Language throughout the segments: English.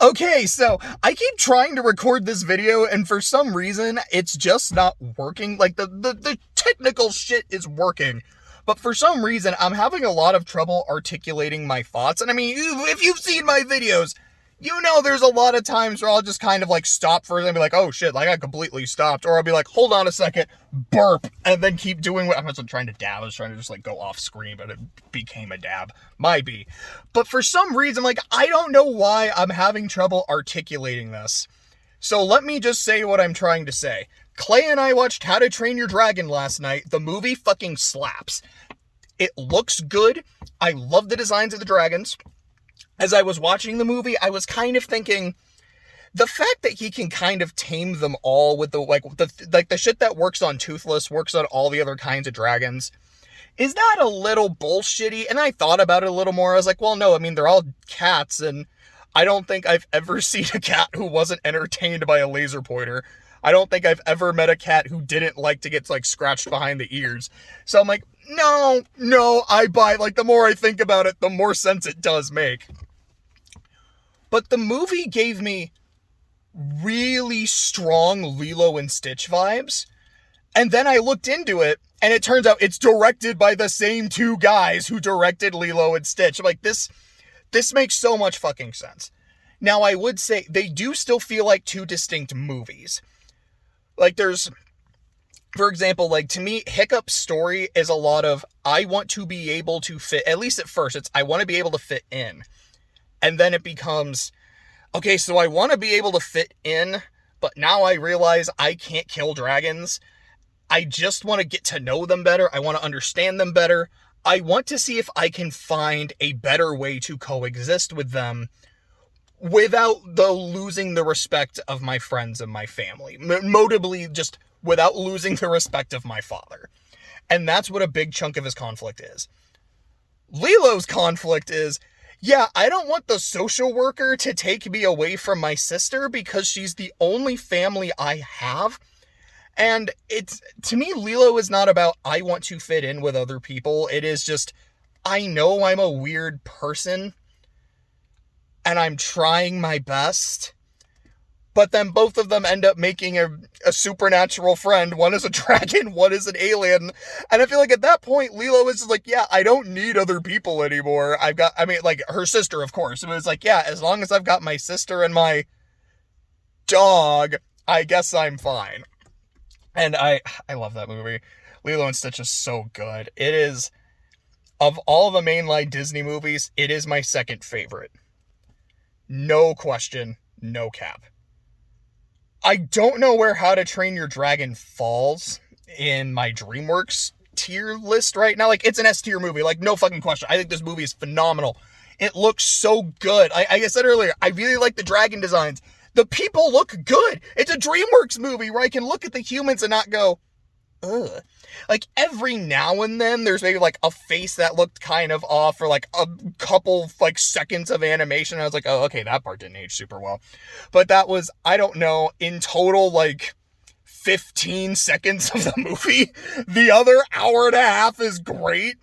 Okay, so I keep trying to record this video, and for some reason, it's just not working. Like, the technical shit is working, but for some reason, I'm having a lot of trouble articulating my thoughts. And I mean, if you've seen my videos, you know there's a lot of times where I'll just kind of like stop for it and be like, oh shit, like I completely stopped. Or I'll be like, hold on a second, burp, and then keep doing what I wasn't trying to dab. I was trying to just like go off screen, but it became a dab. Might be. But for some reason, like, I don't know why I'm having trouble articulating this. So let me just say what I'm trying to say. Clay and I watched How to Train Your Dragon last night. The movie fucking slaps. It looks good. I love the designs of the dragons. As I was watching the movie, I was kind of thinking, the fact that he can kind of tame them all with the shit that works on Toothless, works on all the other kinds of dragons, is that a little bullshitty? And I thought about it a little more. I was like, well, no, I mean, they're all cats, and I don't think I've ever seen a cat who wasn't entertained by a laser pointer. I don't think I've ever met a cat who didn't like to get, like, scratched behind the ears. So I'm like, no, I buy, like, the more I think about it, the more sense it does make. But the movie gave me really strong Lilo and Stitch vibes. And then I looked into it, and it turns out it's directed by the same two guys who directed Lilo and Stitch. I'm like, this makes so much fucking sense. Now, I would say they do still feel like two distinct movies. Like, there's, for example, like, to me, Hiccup's story is a lot of, I want to be able to fit, at least at first, it's, I want to be able to fit in. And then it becomes, okay, so I want to be able to fit in, but now I realize I can't kill dragons. I just want to get to know them better. I want to understand them better. I want to see if I can find a better way to coexist with them without losing the respect of my friends and my family. Notably, just without losing the respect of my father. And that's what a big chunk of his conflict is. Lilo's conflict is, yeah, I don't want the social worker to take me away from my sister because she's the only family I have. And it's, to me, Lilo is not about, I want to fit in with other people. It is just, I know I'm a weird person, and I'm trying my best. But then both of them end up making a supernatural friend. One is a dragon, one is an alien. And I feel like at that point, Lilo is like, yeah, I don't need other people anymore. Like, her sister, of course. It was like, yeah, as long as I've got my sister and my dog, I guess I'm fine. And I love that movie. Lilo and Stitch is so good. It is, of all the mainline Disney movies, it is my second favorite. No question, no cap. I don't know where How to Train Your Dragon falls in my DreamWorks tier list right now. Like, it's an S-tier movie, like, no fucking question. I think this movie is phenomenal. It looks so good. Like I said earlier, I really like the dragon designs. The people look good. It's a DreamWorks movie where I can look at the humans and not go, ugh. Like, every now and then, there's maybe, like, a face that looked kind of off, or, like, a couple, like, seconds of animation. I was like, oh, okay, that part didn't age super well. But that was, I don't know, in total, like, 15 seconds of the movie. The other hour and a half is great.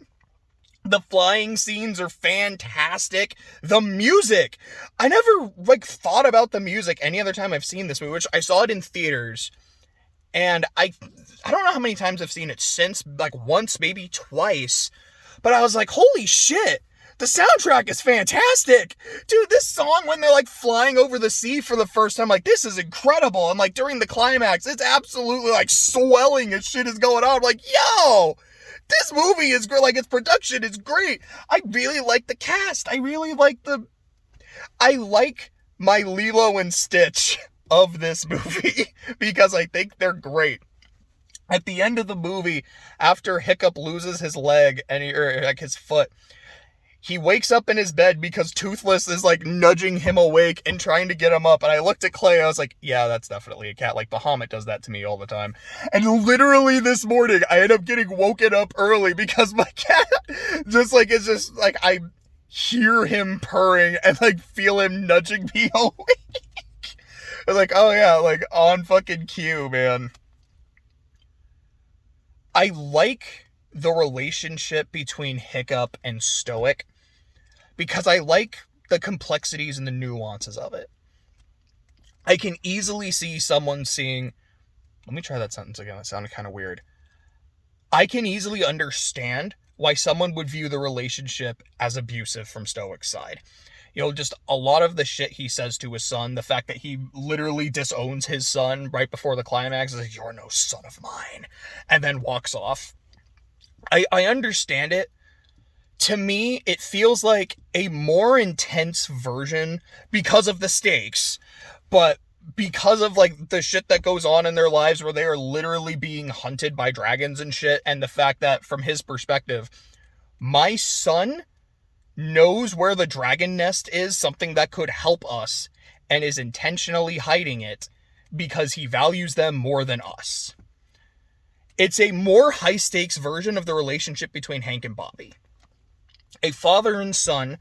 The flying scenes are fantastic. The music, I never, like, thought about the music any other time I've seen this movie, which I saw it in theaters. And I don't know how many times I've seen it since, like once, maybe twice. But I was like, holy shit, the soundtrack is fantastic. Dude, this song when they're like flying over the sea for the first time, like, this is incredible. And like during the climax, it's absolutely like swelling as shit is going on. I'm like, yo, this movie is great. Like, its production is great. I really like the cast. I like my Lilo and Stitch of this movie because I think they're great. At the end of the movie, after Hiccup loses his leg or like his foot, he wakes up in his bed because Toothless is like nudging him awake and trying to get him up. And I looked at Clay, I was like, yeah, that's definitely a cat. Like, Bahamut does that to me all the time. And literally this morning, I end up getting woken up early because my cat just like, it's just like, I hear him purring and like feel him nudging me awake. I was like, oh yeah, like on fucking cue, man. I like the relationship between Hiccup and Stoic because I like the complexities and the nuances of it. I can easily see someone seeing... Let me try that sentence again. That sounded kind of weird. I can easily understand why someone would view the relationship as abusive from Stoic's side. Just a lot of the shit he says to his son, the fact that he literally disowns his son right before the climax, is like, "You're no son of mine," and then walks off. I understand it. To me, it feels like a more intense version because of the stakes, but because of like the shit that goes on in their lives where they are literally being hunted by dragons and shit, and the fact that from his perspective, my son knows where the dragon nest is, something that could help us, and is intentionally hiding it because he values them more than us. It's a more high stakes version of the relationship between Hank and Bobby. A father and son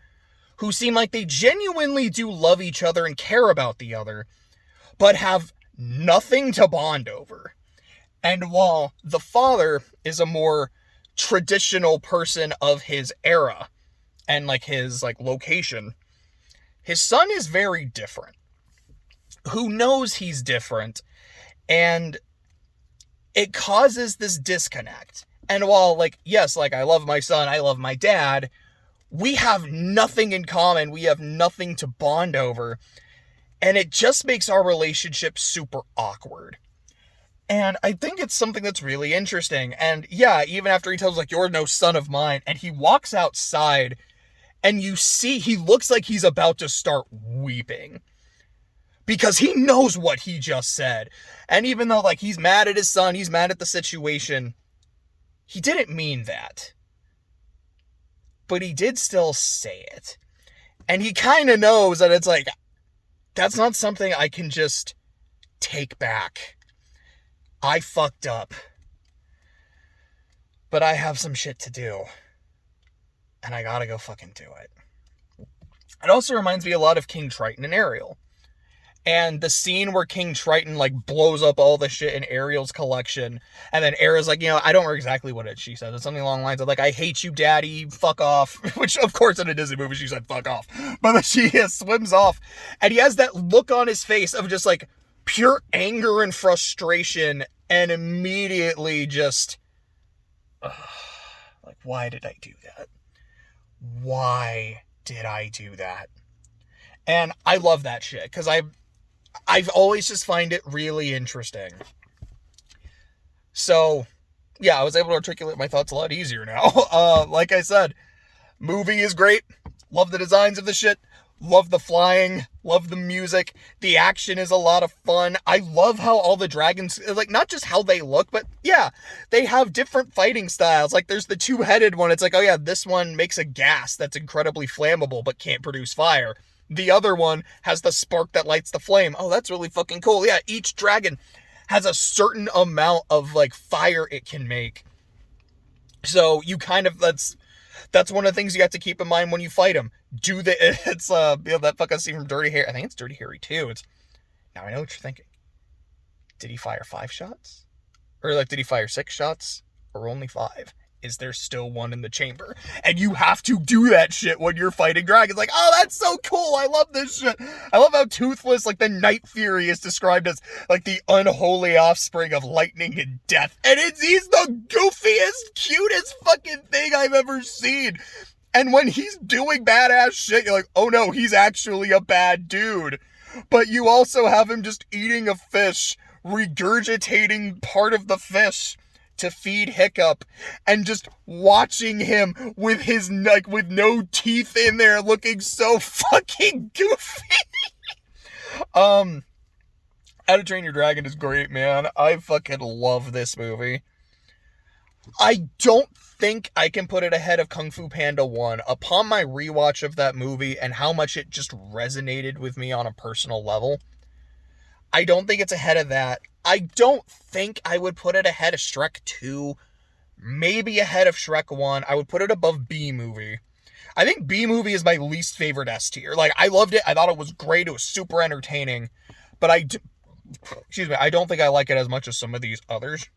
who seem like they genuinely do love each other and care about the other, but have nothing to bond over. And while the father is a more traditional person of his era and like his like location, his son is very different. Who knows he's different, and it causes this disconnect. And while like, yes, like I love my son, I love my dad, we have nothing in common. We have nothing to bond over. And it just makes our relationship super awkward. And I think it's something that's really interesting. And yeah, even after he tells like, "You're no son of mine," and he walks outside and you see he looks like he's about to start weeping. Because he knows what he just said. And even though like he's mad at his son, he's mad at the situation, he didn't mean that. But he did still say it. And he kind of knows that it's like, that's not something I can just take back. I fucked up. But I have some shit to do. And I gotta go fucking do it. It also reminds me a lot of King Triton and Ariel. And the scene where King Triton like blows up all the shit in Ariel's collection, and then Ariel's like, I don't remember exactly what she said. It's something along the lines of like, "I hate you, daddy, fuck off." Which of course in a Disney movie she said fuck off. But then she swims off, and he has that look on his face of just like pure anger and frustration, and immediately just like, why did I do that? Why did I do that? And I love that shit, because I've always just find it really interesting. So, yeah, I was able to articulate my thoughts a lot easier now. Like I said, movie is great. Love the designs of the shit. Love the flying. Love the music. The action is a lot of fun. I love how all the dragons, like, not just how they look, but yeah, they have different fighting styles. Like, there's the two-headed one. It's like, oh yeah, this one makes a gas that's incredibly flammable but can't produce fire. The other one has the spark that lights the flame. Oh, that's really fucking cool. Yeah, each dragon has a certain amount of like fire it can make. So you kind of, that's one of the things you have to keep in mind when you fight them. It's that fucking scene from Dirty Harry. I think it's Dirty Harry 2. It's, now I know what you're thinking. Did he fire 5 shots? Or like, did he fire 6 shots? Or only 5? Is there still one in the chamber? And you have to do that shit when you're fighting dragons. Like, oh, that's so cool. I love this shit. I love how Toothless, like the Night Fury, is described as like the unholy offspring of lightning and death. And he's the goofiest, cutest fucking thing I've ever seen. And when he's doing badass shit, you're like, oh no, he's actually a bad dude. But you also have him just eating a fish, regurgitating part of the fish to feed Hiccup, and just watching him with his, like, with no teeth in there, looking so fucking goofy. How to Train Your Dragon is great, man. I fucking love this movie. I don't think I can put it ahead of Kung Fu Panda 1. Upon my rewatch of that movie and how much it just resonated with me on a personal level, I don't think it's ahead of that. I don't think I would put it ahead of Shrek 2. Maybe ahead of Shrek 1. I would put it above B-Movie. I think B-Movie is my least favorite S tier. Like, I loved it. I thought it was great. It was super entertaining. But I don't think I like it as much as some of these others.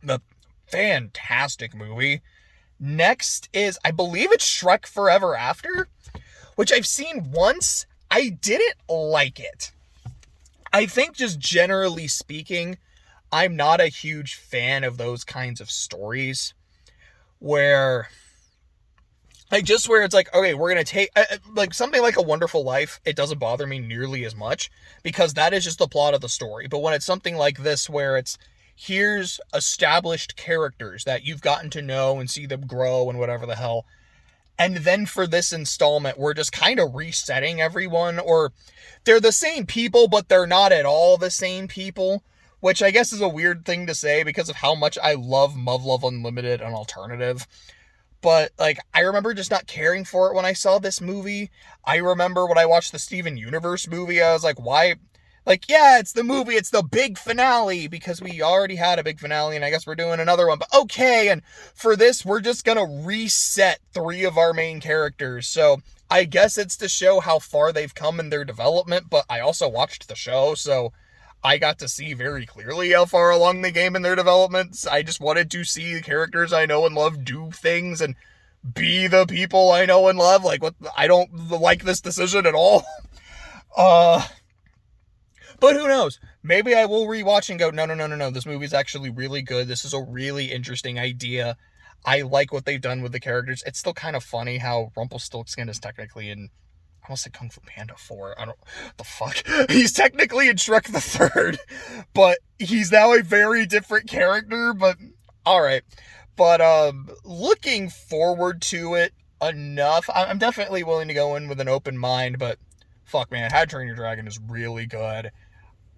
The fantastic movie. Next is, I believe it's Shrek Forever After, which I've seen once. I didn't like it. I think just generally speaking, I'm not a huge fan of those kinds of stories where where it's like, okay, we're going to take like something like A Wonderful Life. It doesn't bother me nearly as much because that is just the plot of the story. But when it's something like this where it's here's established characters that you've gotten to know and see them grow and whatever the hell. And then for this installment, we're just kind of resetting everyone, or they're the same people, but they're not at all the same people, which I guess is a weird thing to say because of how much I love Love Unlimited and Alternative. But, like, I remember just not caring for it when I saw this movie. I remember when I watched the Steven Universe movie, I was like, why? Like, yeah, it's the movie, it's the big finale, because we already had a big finale, and I guess we're doing another one, but okay, and for this, we're just gonna reset 3 of our main characters, so I guess it's to show how far they've come in their development, but I also watched the show, so I got to see very clearly how far along they came in their developments. I just wanted to see the characters I know and love do things and be the people I know and love. Like, what? I don't like this decision at all. But who knows? Maybe I will rewatch and go, no. This movie's actually really good. This is a really interesting idea. I like what they've done with the characters. It's still kind of funny how Rumpelstiltskin is technically in, I almost said Kung Fu Panda 4. I don't, the fuck? He's technically in Shrek the Third, but he's now a very different character, but alright. But, looking forward to it enough. I'm definitely willing to go in with an open mind, but fuck, man, How to Train Your Dragon is really good.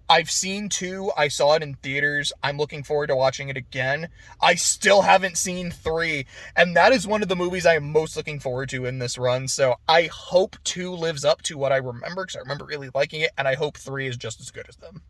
I've seen 2. I saw it in theaters. I'm looking forward to watching it again. I still haven't seen 3, and that is one of the movies I am most looking forward to in this run, so I hope 2 lives up to what I remember, because I remember really liking it, and I hope 3 is just as good as them.